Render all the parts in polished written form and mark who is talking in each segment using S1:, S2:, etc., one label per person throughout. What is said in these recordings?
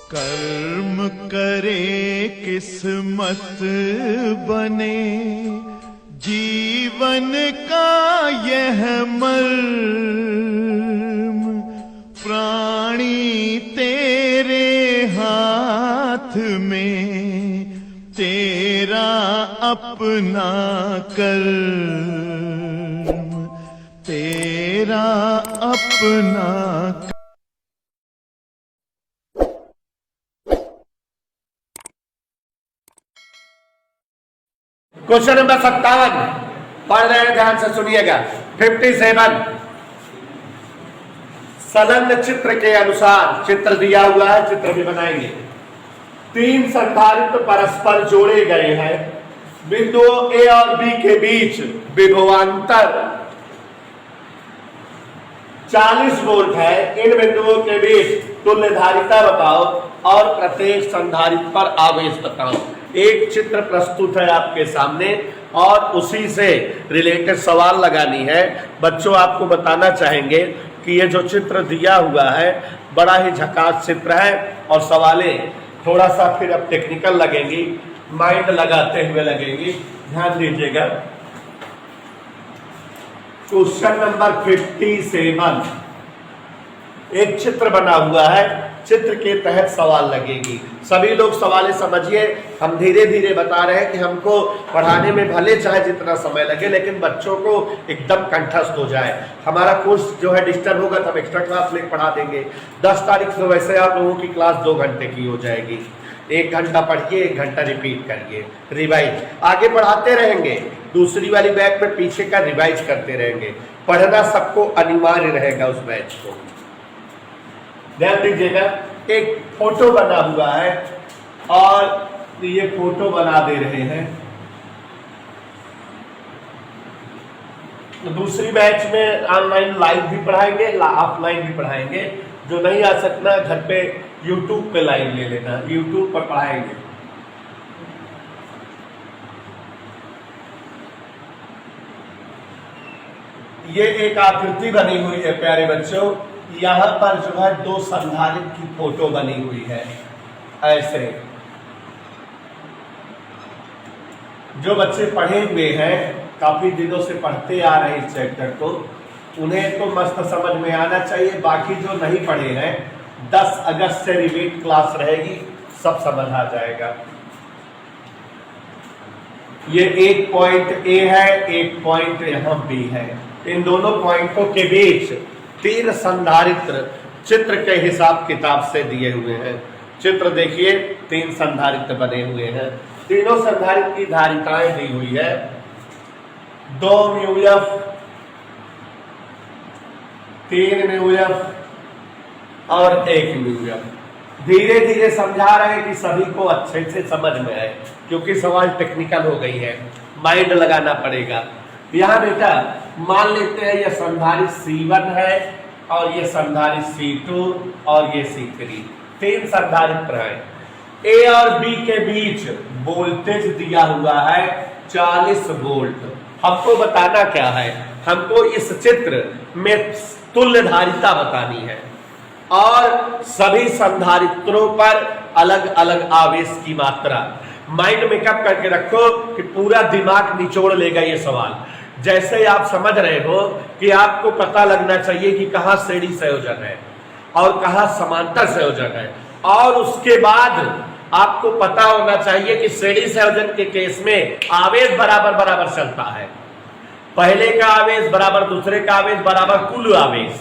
S1: कर्म करे किस्मत बने जीवन का यह मर्म, प्राणी तेरे हाथ में तेरा अपना कर्म, तेरा अपना।
S2: क्वेश्चन नंबर 57 पढ़ रहे हैं, ध्यान से सुनिएगा। 57 संलग्न चित्र के अनुसार, चित्र दिया हुआ है, चित्र भी बनाएंगे। तीन संधारित्र परस्पर जोड़े गए हैं, बिंदुओं ए और बी के बीच विभवांतर 40 वोल्ट है। इन बिंदुओं के बीच तुल्य धारिता बताओ और प्रत्येक संधारित्र पर आवेश बताओ। एक चित्र प्रस्तुत है आपके सामने और उसी से रिलेटेड सवाल लगानी है। बच्चों आपको बताना चाहेंगे कि ये जो चित्र दिया हुआ है बड़ा ही झकास चित्र है और सवालें थोड़ा सा फिर अब टेक्निकल लगेंगी, माइंड लगाते हुए लगेंगी। ध्यान दीजिएगा। क्वेश्चन नंबर 57 एक चित्र बना हुआ है, चित्र के तहत सवाल लगेगी। सभी लोग सवालें समझिए। हम धीरे धीरे बता रहे हैं कि हमको पढ़ाने में भले चाहे जितना समय लगे, लेकिन बच्चों को एकदम कंठस्थ हो जाए। हमारा कोर्स जो है डिस्टर्ब होगा तो हम एक्स्ट्रा क्लास लेकर पढ़ा देंगे। 10 तारीख से वैसे आप लोगों की क्लास 2 घंटे की हो जाएगी। 1 घंटा पढ़िए, 1 घंटा रिपीट करिए, रिवाइज आगे बढ़ाते रहेंगे। दूसरी वाली बैच में पीछे का रिवाइज करते रहेंगे। पढ़ना सबको अनिवार्य रहेगा उस बैच को। ध्यान दीजिएगा। एक फोटो बना हुआ है और ये फोटो बना दे रहे हैं। तो दूसरी बैच में ऑनलाइन लाइव भी पढ़ाएंगे, ऑफलाइन भी पढ़ाएंगे। जो नहीं आ सकता घर पे यूट्यूब पे लाइव ले लेना, यूट्यूब पर पढ़ाएंगे। ये एक आकृति बनी हुई है प्यारे बच्चों। यहाँ पर जो है 2 संधारित्र की फोटो बनी हुई है। ऐसे जो बच्चे पढ़े हुए हैं, काफी दिनों से पढ़ते आ रहे हैं इस चैप्टर को, उन्हें तो मस्त समझ में आना चाहिए। बाकी जो नहीं पढ़े हैं, 10 अगस्त से रिवीट क्लास रहेगी, सब समझ आ जाएगा। ये एक पॉइंट ए है, एक पॉइंट यहाँ बी है। इन दोनों पॉइंटों के बीच 3 संधारित्र चित्र के हिसाब किताब से दिए हुए हैं। चित्र देखिए, 3 संधारित्र बने हुए हैं। तीनों संधारित्र की धारिताएं दी हुई है। 2 म्यूएफ, 3 म्यूएफ और 1 म्यूएफ। धीरे धीरे समझा रहे हैं कि सभी को अच्छे से समझ में आए, क्योंकि सवाल टेक्निकल हो गई है, माइंड लगाना पड़ेगा। यहाँ बेटा मान लेते हैं ये संधारित्र C1 है और ये संधारित्र C2 और ये C3। 3 संधारित्र हैं। ए और बी के बीच वोल्टेज दिया हुआ है 40 वोल्ट। हमको बताना क्या है, हमको इस चित्र में तुल्य धारिता बतानी है और सभी संधारित्रों पर अलग अलग आवेश की मात्रा। माइंड मेकअप करके रखो कि पूरा दिमाग निचोड़ लेगा ये सवाल। जैसे आप समझ रहे हो कि आपको पता लगना चाहिए कि कहाँ श्रेणी संयोजन है और कहाँ समांतर संयोजन है, और उसके बाद आपको पता होना चाहिए कि श्रेणी संयोजन के केस में आवेश बराबर बराबर चलता है। पहले का आवेश बराबर दूसरे का आवेश बराबर कुल आवेश,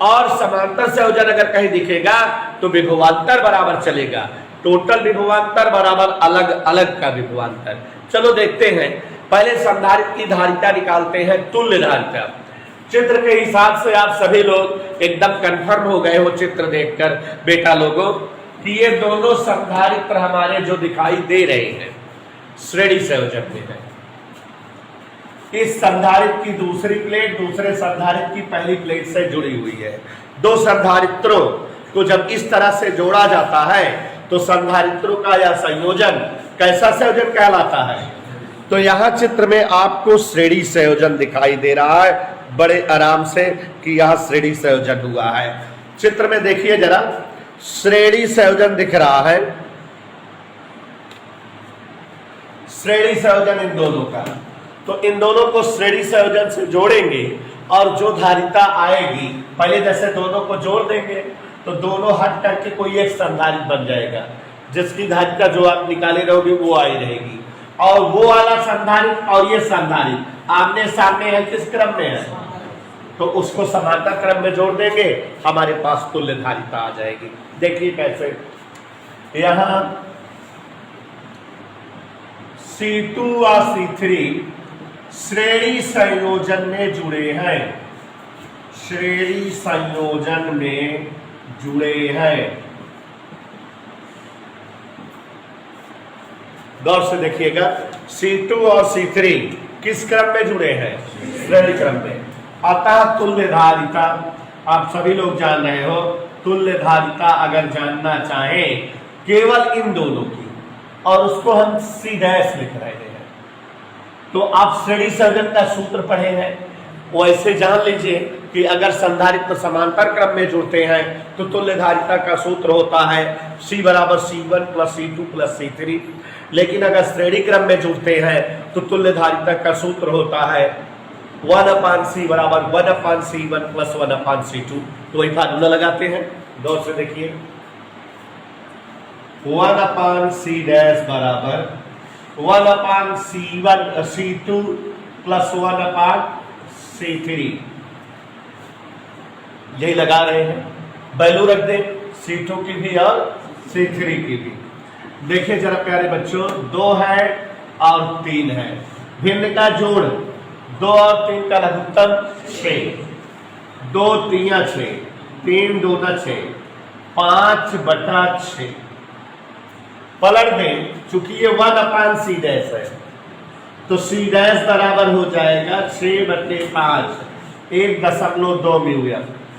S2: और समांतर संयोजन अगर कहीं दिखेगा तो विभवांतर बराबर चलेगा। टोटल विभवांतर बराबर अलग अलग का विभवांतर। चलो देखते हैं। पहले संधारित्र की धारिता निकालते हैं, तुल्य धारिता। चित्र के हिसाब से आप सभी लोग एकदम कंफर्म हो गए हो चित्र देखकर बेटा लोगों कि ये दोनों संधारित्र हमारे जो दिखाई दे रहे हैं श्रेणी संयोजन में है। इस संधारित्र की दूसरी प्लेट दूसरे संधारित्र की पहली प्लेट से जुड़ी हुई है। 2 संधारित्रों को जब इस तरह से जोड़ा जाता है तो संधारित्रों का यह संयोजन कैसा संयोजन कहलाता है? तो यहाँ चित्र में आपको श्रेणी संयोजन दिखाई दे रहा है बड़े आराम से कि यह श्रेणी संयोजन हुआ है। चित्र में देखिए जरा, श्रेणी संयोजन दिख रहा है, श्रेणी संयोजन इन दोनों का। तो इन दोनों को श्रेणी संयोजन से जोड़ेंगे और जो धारिता आएगी, पहले जैसे दोनों को जोड़ देंगे तो दोनों हट करके कोई एक संधारित्र बन जाएगा, जिसकी धारिता जो आप निकाले रहोगे वो आई रहेगी। और वो वाला संधारित्र और ये संधारित्र आमने सामने है, किस क्रम में है, तो उसको समांतर क्रम में जोड़ देंगे, हमारे पास तुल्य धारिता आ जाएगी। देखिए कैसे, यहां C2 और C3 श्रेणी संयोजन में जुड़े हैं, श्रेणी संयोजन में जुड़े हैं। गौर से देखिएगा, C2 और C3 किस क्रम में जुड़े हैं, श्रेणी क्रम में। अतः तुल्य धारिता, आप सभी लोग जान रहे हो, तुल्य धारिता अगर जानना चाहें केवल इन दोनों की, और उसको हम C' लिख रहे हैं, तो आप श्रेणी संयोजन का सूत्र पढ़े हैं, वैसे जान लीजिए कि अगर संधारित्र समांतर क्रम में जुड़ते हैं तो तुल्य धारिता का सूत्र होता है C बराबर C1 plus C2 plus C3। लेकिन अगर श्रेणी क्रम में जुड़ते हैं तो तुल्य धारिता का सूत्र होता है 1/C बराबर 1/C1 प्लस 1/C2। तो वही फार्मूला लगाते हैं, गौर से देखिए, 1/C' बराबर 1/C2 प्लस 1/C3, यही लगा रहे हैं। वैल्यू रख दें C2 की भी और C3 की भी। देखिए जरा प्यारे बच्चों, 2 है और 3 है, भिन्न का जोड़ 2 और 3 का लघुत्तम 6, 2 3 6, 3 2 6, 5/6। पलट दें, चूंकि ये 1/C' है तो C' बराबर हो जाएगा 6/5, 1.2 म्यू।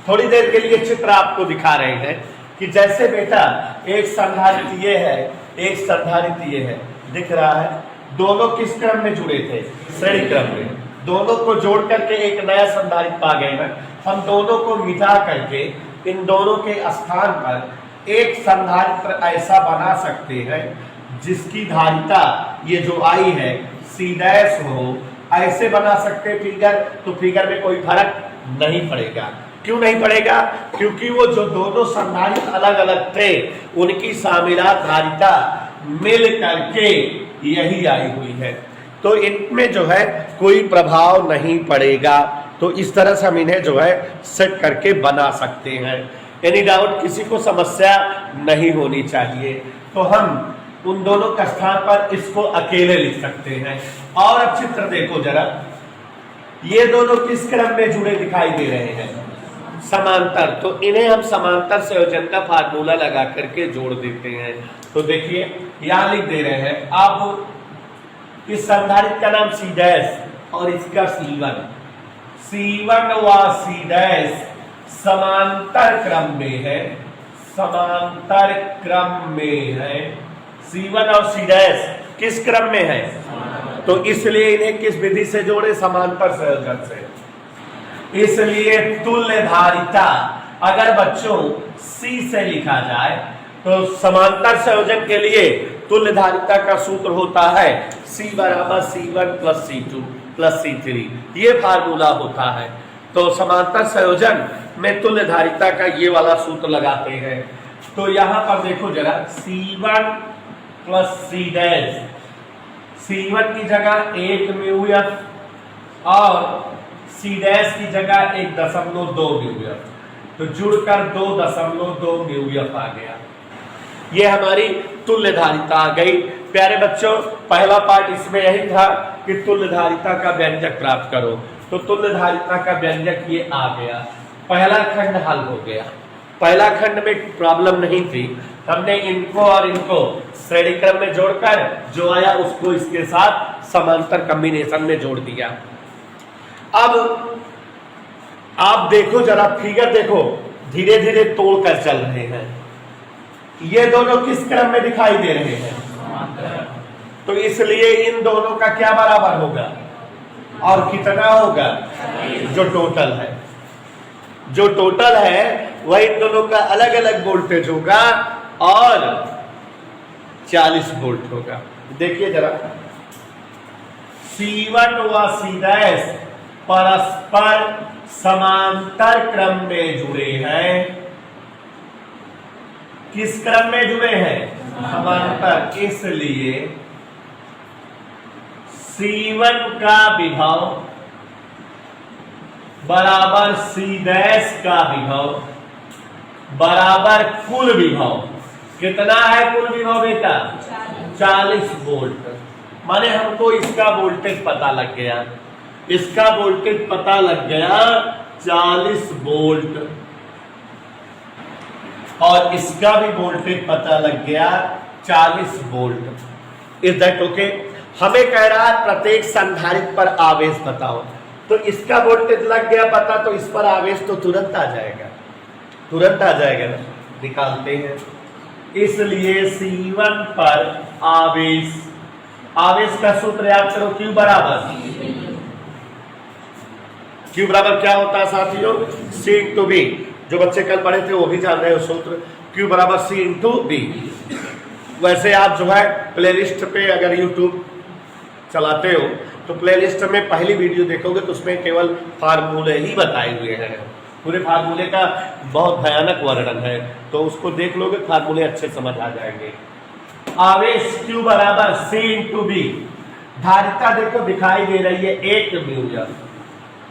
S2: थोड़ी देर के लिए चित्र आपको दिखा रहे हैं कि जैसे बेटा एक संधारित्र ये है, एक संधारित्र ये है, दिख रहा है, दोनों किस क्रम में जुड़े थे, श्रेणी क्रम में। दोनों को जोड़ करके एक नया संधारित्र पा गए हैं। हम दोनों को मिटा करके इन दोनों के स्थान पर एक संधारित्र ऐसा बना सकते हैं जिसकी धारिता ये जो आई है C' हो, ऐसे बना सकते फिगर, तो फिगर में कोई फर्क नहीं पड़ेगा। क्यों नहीं पड़ेगा? क्योंकि वो जो दोनों संधारित्र अलग अलग थे उनकी शामिलात धारिता मिल करके यही आई हुई है, तो इनमें जो है कोई प्रभाव नहीं पड़ेगा। तो इस तरह से हम इन्हें जो है सेट करके बना सकते हैं। एनी डाउट, किसी को समस्या नहीं होनी चाहिए। तो हम उन दोनों का स्थान पर इसको अकेले लिख सकते हैं। और अब चित्र देखो जरा, ये दोनों किस क्रम में जुड़े दिखाई दे रहे हैं, समांतर। तो इन्हें हम समांतर संयोजन का फार्मूला लगा करके जोड़ देते हैं। तो देखिए यहां लिख दे रहे हैं, अब इस संधारित्र का नाम C' और इसका C1, C1 व C' समांतर क्रम में है, समांतर क्रम में है। C1 और C' किस क्रम में है, तो इसलिए इन्हें किस विधि से जोड़े, समांतर संयोजन से। इसलिए तुल्य धारिता अगर बच्चों C से लिखा जाए तो समांतर संयोजन के लिए तुल्य धारिता का सूत्र होता है C बराबर C1 plus C2 plus C3, ये फार्मूला होता है। तो समांतर संयोजन में तुल्य धारिता का ये वाला सूत्र लगाते हैं। तो यहां पर देखो जरा, C1 प्लस C', C1 की जगह 1 म्यू एफ और C' की जगह 1.2 म्यू एफ, तो जुड़कर 2.2 म्यू एफ आ गया। ये हमारी तुल्य धारिता आ गई। प्यारे बच्चों, पहला पार्ट इसमें यही था कि तुल्य धारिता का व्यंजक प्राप्त करो, तो तुल्य धारिता का व्यंजक ये आ गया। पहला खंड हल हो गया। पहला खंड में प्रॉब्लम नहीं थी, हमने इनको और इनको श्रेणी क्रम में जोड़कर जो आया उसको इसके साथ समांतर कॉम्बिनेशन में जोड़ दिया। अब आप देखो जरा, फिगर देखो, धीरे धीरे तोड़ कर चल रहे हैं। ये दोनों किस क्रम में दिखाई दे रहे हैं, तो इसलिए इन दोनों का क्या बराबर होगा और कितना होगा, जो टोटल है, जो टोटल है वह इन दोनों का अलग अलग वोल्टेज होगा और 40 वोल्ट होगा। देखिए जरा, C1 व C' परस्पर समांतर क्रम में जुड़े हैं। किस क्रम में जुड़े हैं? समांतर। इसलिए C1 का विभव बराबर C' का विभव बराबर कुल विभव। कितना है कुल विभव बेटा? 40 वोल्ट। माने हमको इसका वोल्टेज पता लग गया, इसका वोल्टेज पता लग गया 40 वोल्ट, और इसका भी वोल्टेज पता लग गया 40 वोल्ट। Is that okay? हमें कह रहा है प्रत्येक संधारित्र पर आवेश बताओ, तो इसका वोल्टेज लग गया पता, तो इस पर आवेश तो तुरंत आ जाएगा, तुरंत आ जाएगा ना। निकालते हैं। इसलिए C1 पर आवेश, आवेश का सूत्र याद करो, Q बराबर, Q बराबर क्या होता है साथियों? C into B. जो बच्चे कल पढ़े थे वो भी जान रहे हो सूत्र, Q बराबर C इंटू बी। वैसे आप जो है प्लेलिस्ट पे अगर यूट्यूब चलाते हो तो प्लेलिस्ट में पहली वीडियो देखोगे तो उसमें केवल फार्मूले ही बताए हुए हैं, पूरे फार्मूले का बहुत भयानक वर्णन है, तो उसको देख लोगे, फार्मूले अच्छे समझ आ जाएंगे। आवेश Q बराबर C इंटू बी। धारिता देखो दिखाई दे रही है 1 म्यूजर,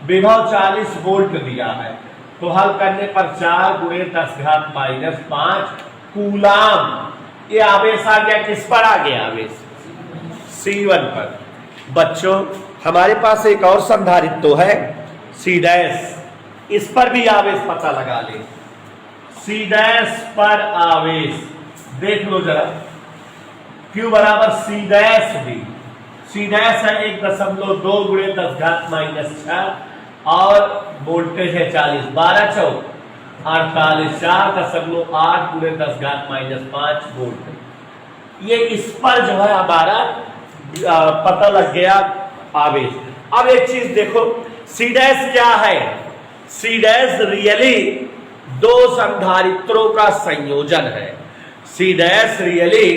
S2: विभव 40 वोल्ट दिया है, तो हल करने पर 4 × 10⁻⁵ कूलाम ये आवेश आ गया। किस पर आ गया आवेश? C1 पर। बच्चों हमारे पास एक और संधारित्र तो है C', इस पर भी आवेश पता लगा ले। C' पर आवेश देख लो जरा, Q बराबर C' भी। C' है 1.2 × 10⁻⁶ और वोल्टेज है 40, 12 चौक 48, 4.8 × 10⁻⁵ वोल्ट। ये इस पर जो है हमारा पता लग गया आवेश। अब एक चीज देखो, C' क्या है? C' रियली दो संधारित्रों का संयोजन है। C' रियली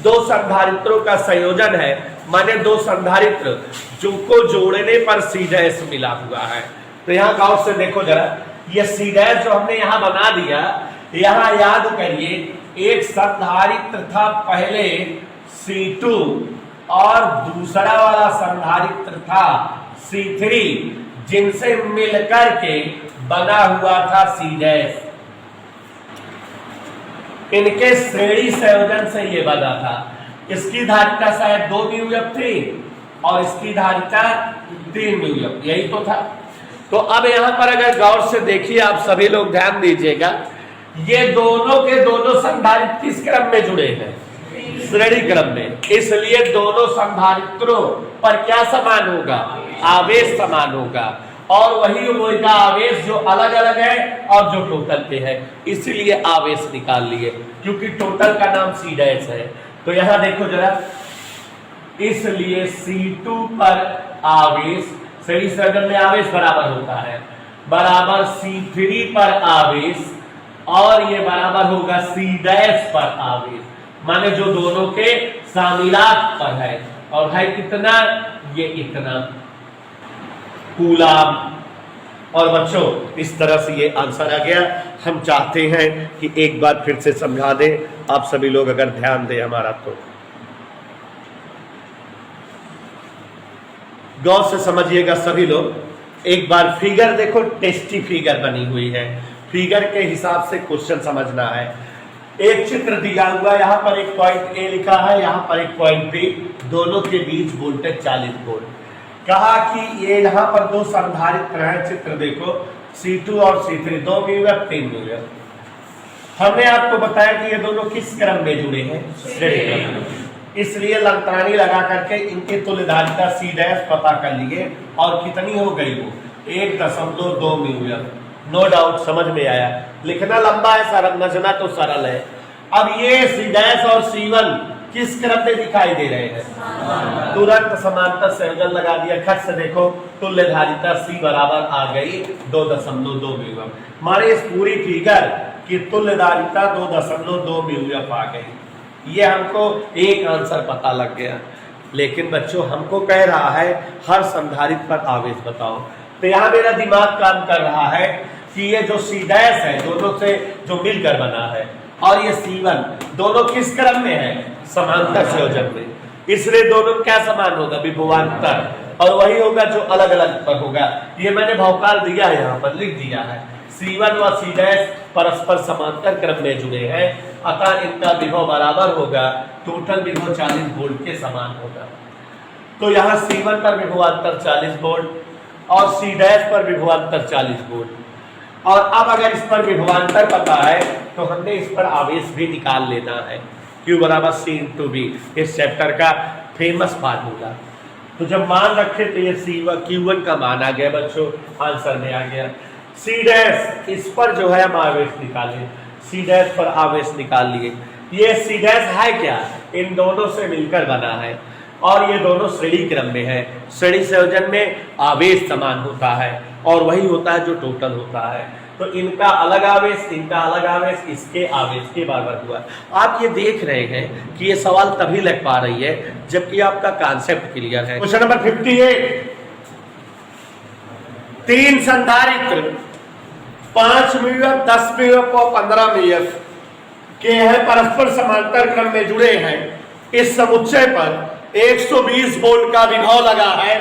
S2: दो संधारित्रों का संयोजन है, माने दो संधारित्र जो को जोड़ने पर C' मिला हुआ है। तो यहां गौर से देखो जरा, ये C' जो हमने यहां बना दिया, यहां याद करिए एक संधारित्र था पहले C2 और दूसरा वाला संधारित्र था C3, जिनसे मिलकर के बना हुआ था C'। इनके श्रेणी संयोजन से ये बना था। इसकी धारिता शायद 2 म्यूएफ थी और इसकी धारिता 3 म्यूएफ, यही तो था। तो अब यहां पर अगर गौर से देखिए, आप सभी लोग ध्यान दीजिएगा, ये दोनों के दोनों संधारित्र किस क्रम में जुड़े हैं? श्रेणी क्रम में। इसलिए दोनों संधारित्रों पर क्या समान होगा? आवेश समान होगा, और वही होगा आवेश जो अलग अलग है और जो टोटल पे है। इसीलिए आवेश निकाल लिए, क्योंकि टोटल का नाम C' है। तो यहां देखो जरा, इसलिए C2 पर आवेश, श्रेणी संयोजन में आवेश बराबर होता है, बराबर C3 पर आवेश, और ये बराबर होगा C' पर आवेश, माने जो दोनों के शामिलात पर है। और है कितना? ये इतना कूलाम। और बच्चों इस तरह से ये आंसर आ गया। हम चाहते हैं कि एक बार फिर से समझा दें, आप सभी लोग अगर ध्यान दें हमारा तो। गौर से समझिएगा सभी लोग। एक बार फिगर देखो, टेस्टी फिगर बनी हुई है, फिगर के हिसाब से क्वेश्चन समझना है। एक चित्र दिया हुआ, यहाँ पर एक पॉइंट ए लिखा है, यहाँ पर एक पॉइंट बी, दोनों के बीच वोल्टेज 40 वोल्ट। कहा कि ये यहाँ पर दो संधारित्र हैं, चित्र देखो C2 और C3, 2 म्यूएफ 3 म्यूएफ। हमने आपको बताया कि ये दोनों किस क्रम में जुड़े हैं? श्रेणी क्रम में। इसलिए लंतरानी लगा करके इनकी तुल्य धारिता C' पता कर लिए, और कितनी हो गई वो? 1.2 म्यूएफ। नो डाउट समझ में आया। लिखना लंबा है, समझना तो सरल है। अब ये C' और C1 किस क्रम में दिखाई दे रहे हैं? तुरंत समांतर संयोजन लगा दिया, खट से देखो तुल्य धारिता C बराबर आ गई 2.2 म्यू। माने इस पूरी फिगर की तुल्य धारिता 2.2 म्यू आ गई। ये हमको एक आंसर पता लग गया। लेकिन बच्चों हमको कह रहा है हर संधारित्र पर आवेश बताओ। तो यहाँ मेरा दिमाग काम कर रहा है कि ये जो C' है दोनों से जो मिलकर बना है और ये C1 दोनों किस क्रम में है? समांतर संयोजन में। इसलिए दोनों क्या समान होगा? विभवांतर। और वही होगा जो अलग अलग पर होगा। ये मैंने भौकाल दिया है, यहाँ पर लिख दिया है। C1 व C' परस्पर समांतर क्रम में जुड़े हैं, अतः इनका विभव बराबर होगा, टोटल विभव 40 वोल्ट के समान होगा। तो यहाँ C1 पर विभवांतर 40 वोल्ट और C' पर विभवांतर 40 वोल्ट। और अब अगर इस पर विभवांतर पता है तो हमने इस पर आवेश भी निकाल लेना है। Q बराबर C इंटू V, इस चैप्टर का फेमस फार्मूला। तो जब मान रखे तो ये Q1 का मान आ गया बच्चों, आंसर में आ गया। C' इस पर जो है हम आवेश निकालें, C' पर आवेश निकाल लिए। ये C' है क्या? इन दोनों से मिलकर बना है और ये दोनों श्रेणी क्रम में है। श्रेणी संयोजन में आवेश समान होता है और वही होता है जो टोटल होता है। तो इनका अलग आवेश, इनका अलग आवेश, इसके आवेश के बराबर हुआ। आप ये देख रहे हैं कि ये सवाल तभी लग पा रही है जबकि आपका कॉन्सेप्ट क्लियर है। क्वेश्चन नंबर 58, 3 संधारित्र 5 म्यूएफ, 10 म्यूएफ और 15 म्यूएफ के हैं, परस्पर समांतर क्रम में जुड़े हैं। इस समुच्चय पर 120 वोल्ट का विभव लगा है।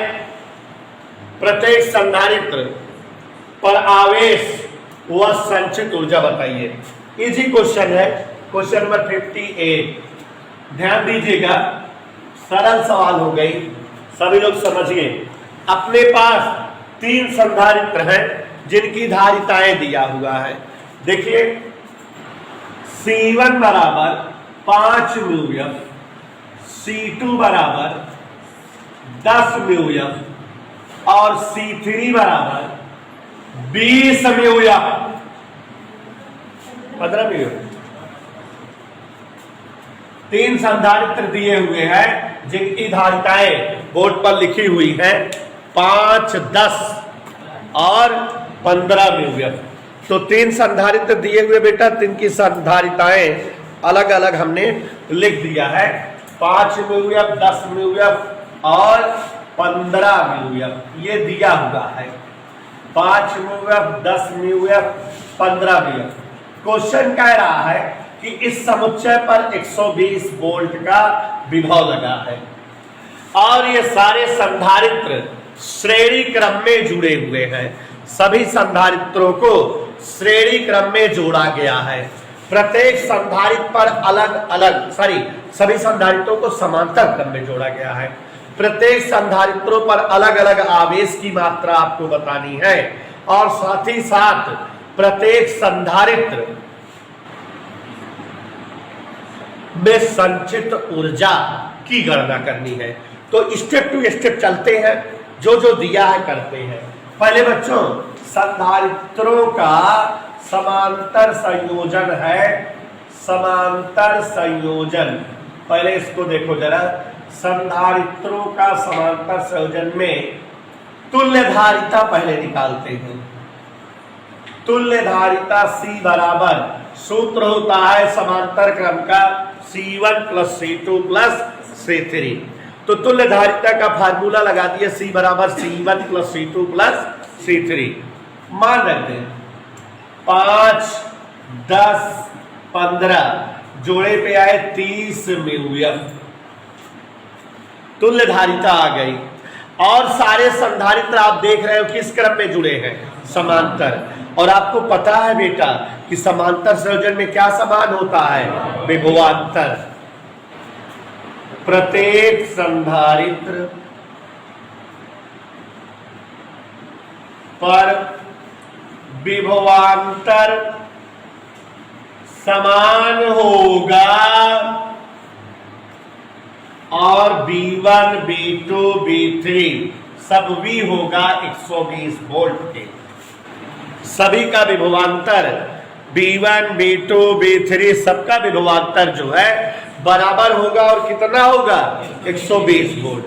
S2: प्रत्येक संधारित्र पर आवेश व संचित ऊर्जा बताइए। इजी क्वेश्चन है, क्वेश्चन नंबर 58। ध्यान दीजिएगा, सरल सवाल हो गई, सभी लोग समझिए। अपने पास 3 संधारित्र हैं जिनकी धारिताएं दिया हुआ है। देखिए C1 बराबर 5 म्यूएफ, C2 बराबर 10 म्यूएफ और C3 बराबर 20 म्यूएफ, 15 म्यूएफ। 3 संधारित्र दिए हुए हैं जिनकी धारिताएं बोर्ड पर लिखी हुई हैं 5, 10 और 15 म्यूएफ। तो 3 संधारित्र दिए हुए बेटा, 3 की संधारिताएं अलग अलग हमने लिख दिया है, 5 म्यूएफ, 10 म्यूएफ और 15 म्यूएफ। ये दिया हुआ है 5 म्यूएफ, 10 म्यूएफ, 15 म्यूएफ। क्वेश्चन कह रहा है कि इस समुच्चय पर 120 वोल्ट का विभव लगा है और ये सारे संधारित्र श्रेणी क्रम में जुड़े हुए हैं। सभी संधारित्रों को श्रेणी क्रम में जोड़ा गया है। प्रत्येक संधारित्र पर अलग अलग सभी संधारित्रों को समांतर क्रम में जोड़ा गया है। प्रत्येक संधारित्रों पर अलग अलग आवेश की मात्रा आपको बतानी है और साथ ही साथ प्रत्येक संधारित्र में संचित ऊर्जा की गणना करनी है। तो स्टेप टू स्टेप चलते हैं, जो जो दिया है करते हैं। पहले बच्चों संधारित्रों का समांतर संयोजन है, समांतर संयोजन। पहले इसको देखो जरा, संधारित्रों का समांतर संयोजन में तुल्य धारिता पहले निकालते हैं। तुल्य धारिता C बराबर, सूत्र होता है समांतर क्रम का C1 plus C2 plus C3। तो तुल्य धारिता का फार्मूला लगा दिया, C बराबर C1 plus C2 plus C3। मान रख दें 5, 10, 15 जोड़े पे आए 30 म्यूएफ, तुल्य धारिता आ गई। और सारे संधारित्र आप देख रहे हो किस क्रम में जुड़े हैं? समांतर। और आपको पता है बेटा कि समांतर संयोजन में क्या समान होता है? विभवांतर। प्रत्येक संधारित्र पर विभवांतर समान होगा और B1, B2, B3 सब भी होगा 120 वोल्ट के। सभी का विभवांतर B1 B2 B3 सबका विभवांतर जो है बराबर होगा और कितना होगा 120 वोल्ट।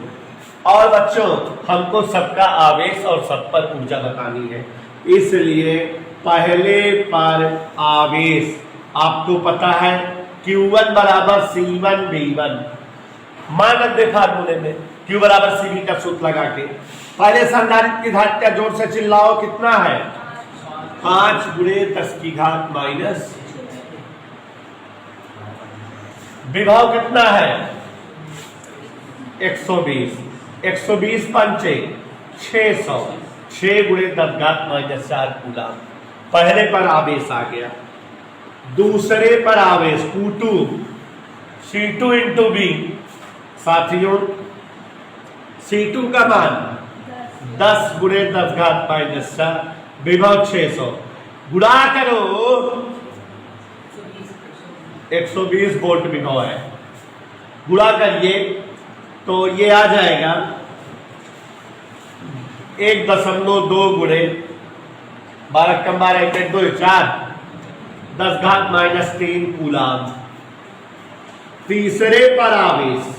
S2: और बच्चों हमको सबका आवेश और सब पर ऊर्जा बतानी है, इसलिए पहले पर आवेश आपको पता है Q1 बराबर C1 V1 मान दे फार्मूले में Q बराबर CV का सूत्र लगा के पहले संधारित्र की धारिता जोर से चिल्लाओ कितना है 5 गुणे 10 की घात माइनस विभव कितना है 120 120 पंचे 600 6 गुणे 10 घात माइनस 4 कूलम। पहले पर आवेश आ गया, दूसरे पर आवेश Q2 C2 इंटू बी। साथियों C2 का मान 10 गुणे 10 घात माइनस 4 विभव 600 गुणा करो 120 वोल्ट विभव है, गुणा करिए तो ये आ जाएगा 1.2 गुणे 12 कम 12 1 2 4 10 घात माइनस 3 कूलम। तीसरे पर आवेश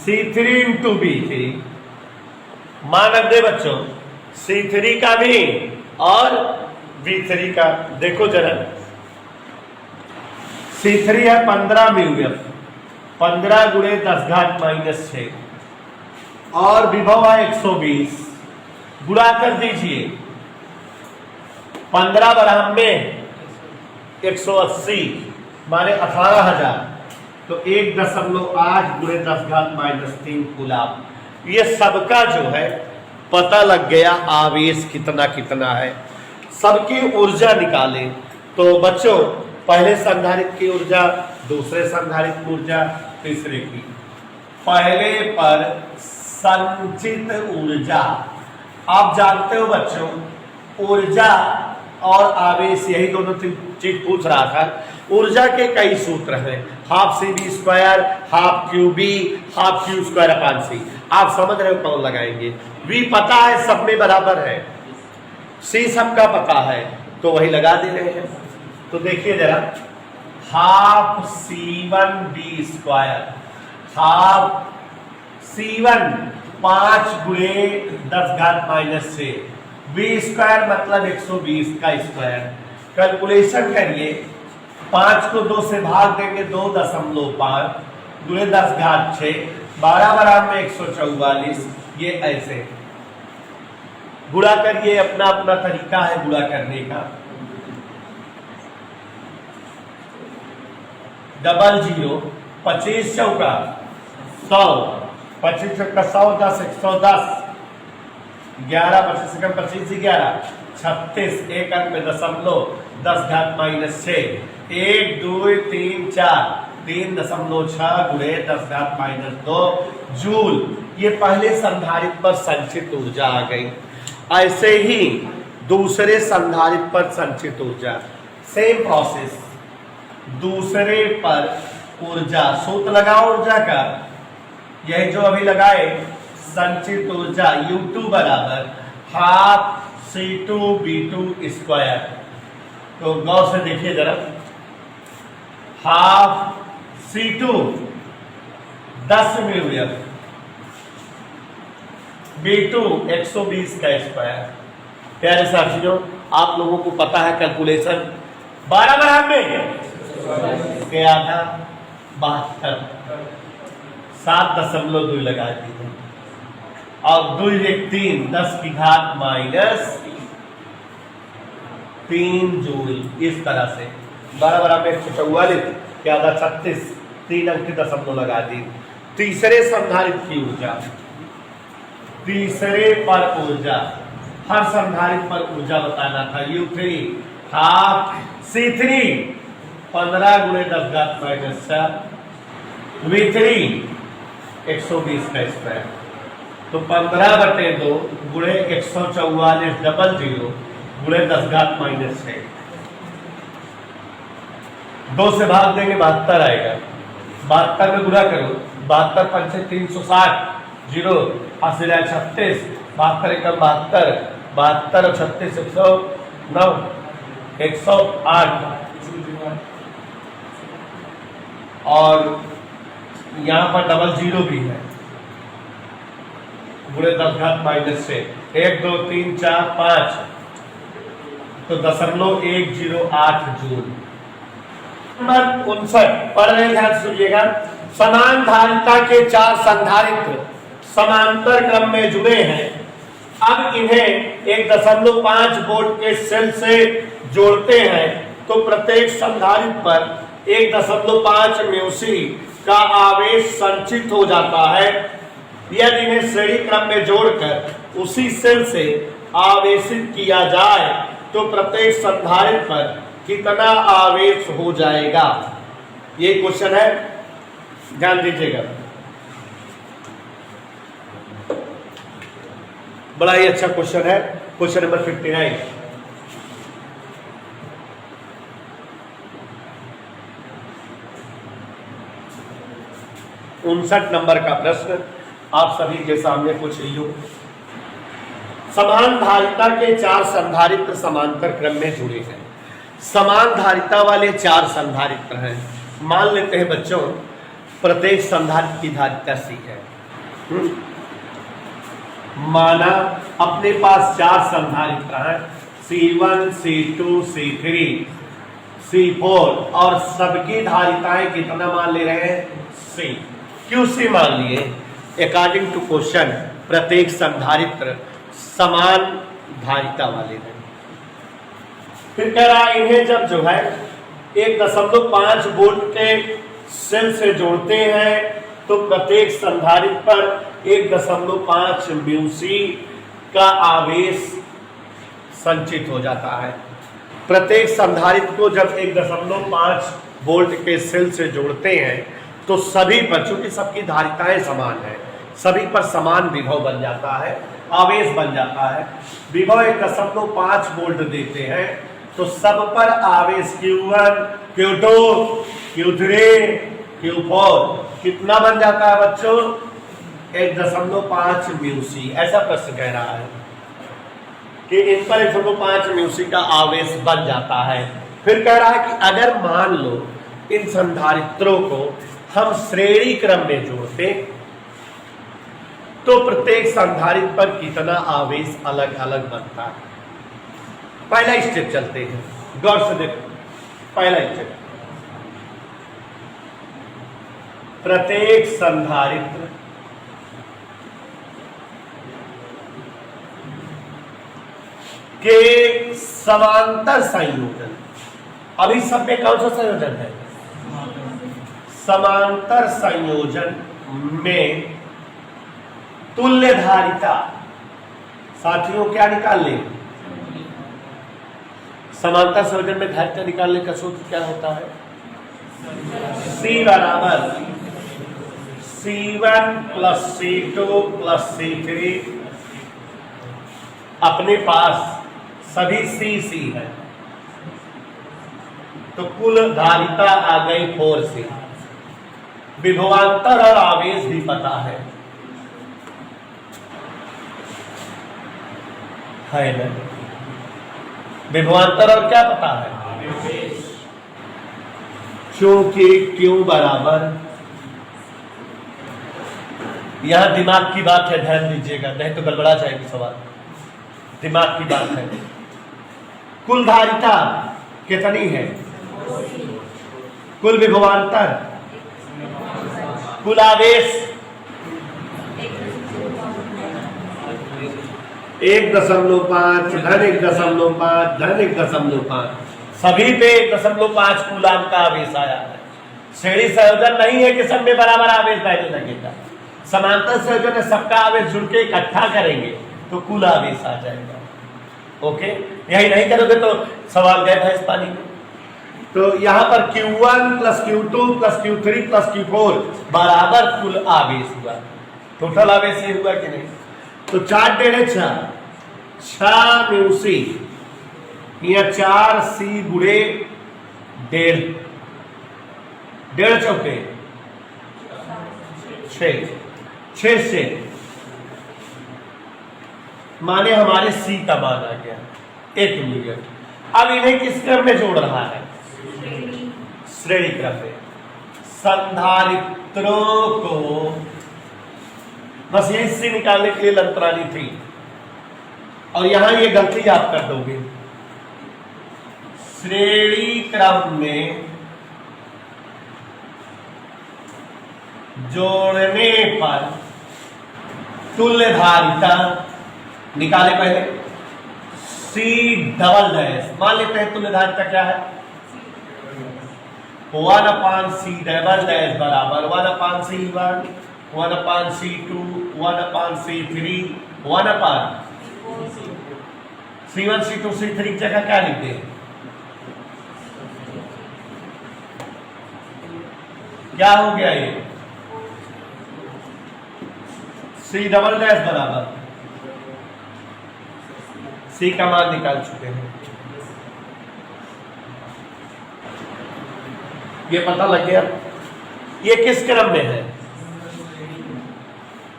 S2: C3 इंटू B3 मान रख दे बच्चों C3 का भी और B3 का। देखो जरा C3 है 15 म्यूएफ 15 गुणे 10 घात माइनस 6 और विभव है 120 गुणा कर दीजिए 15 बराबर में 180 माने 18,000 तो 1.8 गुणे 10 घात माइनस 3 कूलम। ये सबका जो है पता लग गया आवेश कितना कितना है। सबकी ऊर्जा निकालें तो बच्चों पहले संधारित्र की ऊर्जा, दूसरे संधारित्र की ऊर्जा, तीसरे की। पहले पर संचित ऊर्जा, आप जानते हो बच्चों ऊर्जा और आवेश यही दोनों चीज पूछ रहा था। ऊर्जा के कई सूत्र हैं, half CV square, half QB, half Q square upon C। आप समझ रहे हो कौन लगाएंगे। V पता है सब में बराबर है, C सबका पता है तो वही लगा दे रहे हैं। तो देखिए जरा half C1B square, half C1 5 गुणे 10 घात माइनस 6 B स्क्वायर मतलब 120 का स्क्वायर। कैलकुलेशन करिए 5 को 2 से भाग देंगे 2.5 गुणे 10 घात 6 12 बराबर में 144। ये ऐसे गुणा करिए, अपना अपना तरीका है गुणा करने का। 00 25 चौका 100 25 चौका 100 10 110 11 25 सेकंड 25 11 36 एक अंक में दशमलव 10 घात माइनस 6 1 2 3 4 3.6 गुणे 10 घात माइनस 2 जूल। ये पहले संधारित्र पर संचित ऊर्जा आ गई। ऐसे ही दूसरे संधारित्र पर संचित ऊर्जा, सेम प्रोसेस। दूसरे पर ऊर्जा सूत्र लगाओ ऊर्जा का, यही जो अभी लगाए संचित ऊर्जा U2 बराबर हाफ C2 B2 स्क्वायर। तो गौर से देखिए जरा हाफ C2 10 म्यूएफ B2 120 का स्क्वायर। प्यारे साथियों आप लोगों को पता है कैलकुलेशन 12 बराबर में क्या था 72 7.2 लगा दी और 2 1 3 10 की घात माइनस 3 जूल। इस तरह से 12 बराबर 144 क्या था 36 3 अंक की दशमलव लगा दी। तीसरे संधारित्र की ऊर्जा, तीसरे पर ऊर्जा, हर संधारित्र पर ऊर्जा बताना था। U3 हाफ C3 15 गुणे 10 घात माइनस 4 V3 120 का स्क्वायर। तो 15/2 गुणे 144 00 गुणे 10 घात माइनस 6 2 से भाग देंगे 72 आएगा। 72 में गुणा करो 72 पंचे 360 0 80 36 72 एकम 72 72 और 36 109 108 और यहां पर डबल जीरो भी है, गुणे 10 घात माइनस से 1 2 3 4 5 तो 0.108 जूल। नंबर 59 पढ़ रहे, ध्यान सुनिएगा। समान धारिता के 4 संधारित्र समांतर क्रम में जुड़े हैं। अब इन्हें 1.5 वोल्ट के सेल से जोड़ते हैं तो प्रत्येक संधारित्र पर 1.5 म्यूसी का आवेश संचित हो जाता है। यदि इन्हें श्रेणी क्रम में जोड़कर उसी सेल से आवेशित किया जाए तो प्रत्येक संधारित्र पर कितना आवेश हो जाएगा? ये क्वेश्चन है, ध्यान दीजिएगा। बड़ा ही अच्छा क्वेश्चन है, क्वेश्चन नंबर 59। उनसठ नंबर का प्रश्न आप सभी के सामने पूछ रही हूं। समान धारिता के 4 संधारित्र समांतर क्रम में जुड़े हैं। समान धारिता वाले 4 संधारित्र हैं। मान लेते हैं बच्चों प्रत्येक संधारित्र की धारिता C है। माना अपने पास 4 संधारित्र हैं, C1 C2 C3 C4 और सबकी धारिताएं कितना मान ले रहे हैं? C। क्यों C मान लिए? अकॉर्डिंग टू क्वेश्चन प्रत्येक संधारित्र समान धारिता वाले हैं। फिर कह रहा है इन्हें जब जो है 1.5 वोल्ट के सेल से जोड़ते हैं तो प्रत्येक संधारित्र पर 1.5 म्यूसी का आवेश संचित हो जाता है। प्रत्येक संधारित्र को जब 1.5 वोल्ट के सेल से जोड़ते हैं तो सभी पर, चूंकि सबकी धारिताएं समान है, सभी पर समान विभव बन जाता है, आवेश बन जाता है। विभव 1.5 वोल्ट देते हैं तो सब पर आवेश Q1 Q2 Q3 Q4 कितना बन जाता है बच्चों? 1.5 म्यूसी। ऐसा प्रश्न कह रहा है कि इन पर 1.5 म्यूसी का आवेश बन जाता है। फिर कह रहा है कि अगर मान लो इन संधारित्रों को हम श्रेणी क्रम में जोड़ते तो प्रत्येक संधारित्र पर कितना आवेश अलग अलग बनता है। पहला स्टेप चलते हैं, गौर से देखो। पहला स्टेप, प्रत्येक संधारित्र के समांतर संयोजन। अभी सब में कौन सा संयोजन है? समांतर संयोजन में तुल्य धारिता। साथियों क्या निकाल ले? समांतर संयोजन में धारिता निकालने का सूत्र क्या होता है? C बराबर C1 plus C2 plus C3। अपने पास सभी C है तो कुल धारिता आ गई 4C। विभवांतर और आवेश भी पता है ना? विभवांतर और क्या पता है? क्योंकि Q बराबर, यहां दिमाग की बात है, ध्यान दीजिएगा, नहीं तो गड़बड़ा जाएगी सवाल। दिमाग की बात है। कुल धारिता कितनी है? कुल विभवांतर, कुल आवेश 1.5 धन 1.5 धन 1.5, सभी पे 1.5 कूलाम का आवेश आया है। श्रेणी संयोजन नहीं है कि सब में बराबर आवेश पहले लगेगा। समांतर संयोजन है, सबका आवेश जुड़ के इकट्ठा करेंगे तो कुल आवेश आ जाएगा। ओके, यही नहीं करोगे तो सवाल गए भैंस पानी में। तो यहां पर Q1 plus Q2 plus Q3 plus Q4 बराबर कुल आवेश हुआ। टोटल आवेश ये हुआ कि नहीं? तो 4 टेढ़े 6 म्यूसी, या 4C गुणे 1.5, 1.5 चौके 6 से माने हमारे C का मान आ गया 1 मिलियन। अब इन्हें किस क्रम में जोड़ रहा है? श्रेणी क्रम में। संधारित्रों को बस ये हिस्से निकालने के लिए लंतरानी थी, और यहां ये गलती आप कर दोगे। श्रेणी क्रम में जोड़ने पर तुल्य धारिता निकाले पहले C डबल डैश, मान लेते हैं तुल्य धारिता क्या है? 1/C डबल डैश बराबर 1/C1, 1/C2, 1/C3, 1/C1, C2, C3 की जगह क्या लिखते हैं? क्या हो गया ये? C डबल डैश बराबर C का मान निकाल चुके हैं। ये पता लग गया ये किस क्रम में है?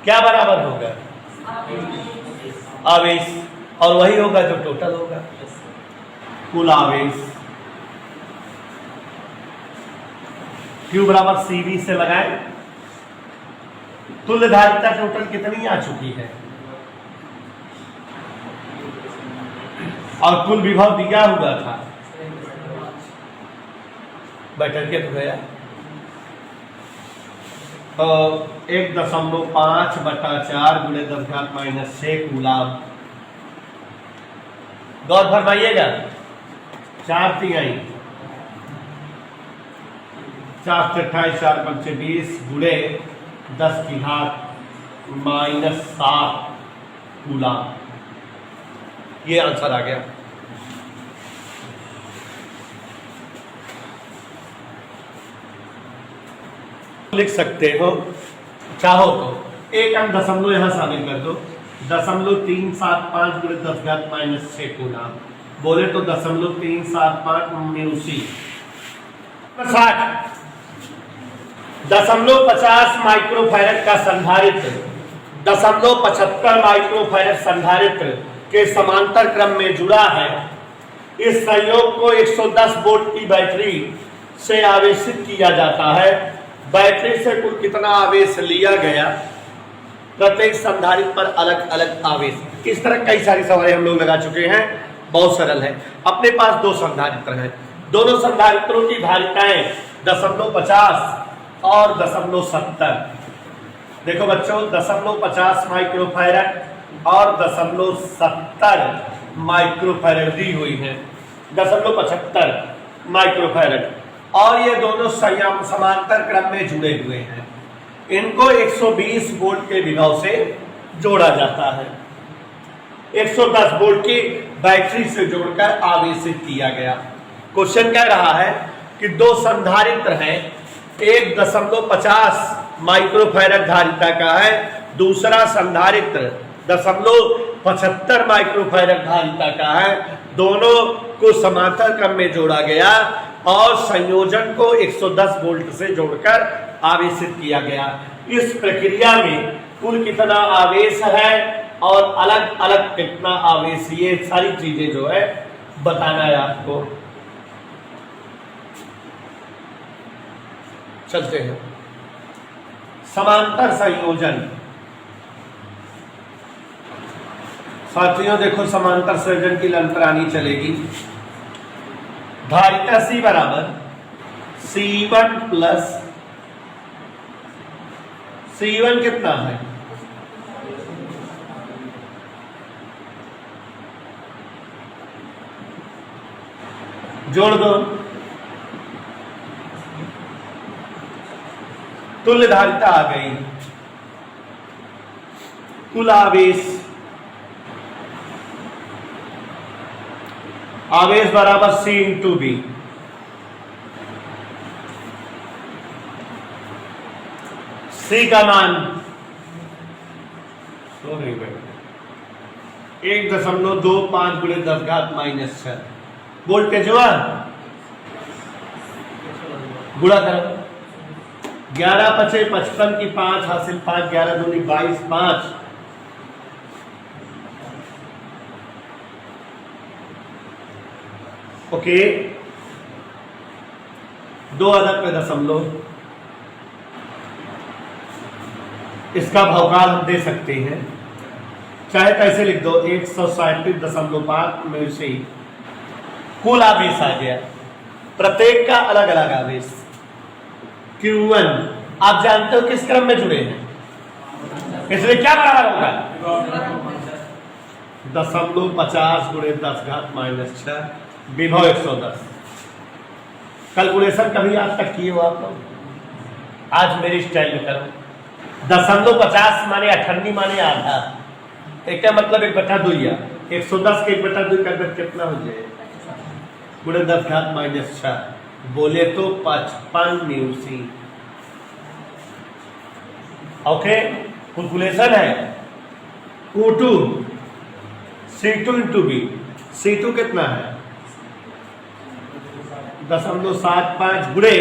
S2: क्या बराबर होगा? आवेश, और वही होगा जो टोटल होगा, कुल आवेश। Q बराबर CV से लगाए। तुल्य धारिता टोटल कितनी आ चुकी है, और कुल विभव दिया हुआ था, बैठक के तो गया 1.5/4 गुणे 10⁻⁶ कूलाम। गौर फरमाइएगा, 4 तिहाई 4 से 28 4 5 20 गुणे 10⁻⁷ कूलाम। ये आंसर आ गया। लिख सकते हो, चाहो तो एक अंक दशमलव यहां शामिल कर दो, 0.375 गुणे 10⁻⁶ कूलाम। बोले तो 0.375 म्यूसी 0.50 माइक्रोफैरड का संधारित्र 0.75 माइक्रोफैरड संधारित्र के समांतर क्रम में जुड़ा है। इस संयोग को 110 वोल्ट की बैटरी से आवेशित किया जाता है। बैटरी से कुल कितना आवेश लिया गया, प्रत्येक संधारित्र पर अलग अलग आवेश। इस तरह कई सारी सवालें हम लोग लगा चुके हैं, बहुत सरल है। अपने पास 2 संधारित्र हैं, दोनों संधारित्रों की धारिताएं 0.50 और 0.70। देखो बच्चों, 0.50 माइक्रोफैरड और 0.70 माइक्रोफैरड दी हुई है, 0.75 माइक्रोफैरड, और ये दोनों समांतर क्रम में जुड़े हुए हैं। इनको 120 वोल्ट के विभव से जोड़ा जाता है। 110 वोल्ट की बैटरी से जोड़कर आवेशित किया गया। क्वेश्चन कह रहा है कि 2 संधारित्र हैं, एक 0.50 माइक्रोफैरड धारिता का है, दूसरा संधारित्र 0.75 माइक्रोफैरड धारिता का है। दोनों को समांतर क्रम में जोड़ा गया और संयोजन को 110 वोल्ट से जोड़कर आवेशित किया गया। इस प्रक्रिया में कुल कितना आवेश है और अलग अलग कितना आवेश, ये सारी चीजें जो है बताना है आपको। चलते हैं समांतर संयोजन। साथियों देखो, समांतर संयोजन की लंतरानी चलेगी। धारिता C बराबर C1 प्लस C1 कितना है, जोड़ दो, तुल्य धारिता आ गई। कुल आवेश, आवेश बराबर C इंटू B। C का मान 1.25 गुणे 10⁻⁶। वोल्टेज हुआ, गुणा करो, 11 × 5 = 55 की 5 हासिल 5, 11 दूनी 22, 5 5 ओके, 2 अदद में दशमलव, इसका भावकाल हम दे सकते हैं, चाहे कैसे लिख दो, 137.5 में से ही कुल आवेश आ गया, प्रत्येक का अलग अलग आवेश Q1। आप जानते हो किस क्रम में जुड़े हैं, इसलिए क्या बराबर होगा 0.50 × 10⁻⁻6 विभव 110। कैलकुलेशन कभी आज तक किए हो आप लोग? आज मेरी स्टाइल में करो। 0.50 माने 98 माने आधा, एक क्या मतलब 1/2 या 110 के 1/2 का कितना हो जाए × 10⁻⁻6, बोले तो 55 न्यूसी। ओके, कैलकुलेशन है Q2 C2 × B। C2 कितना है 0.75 ×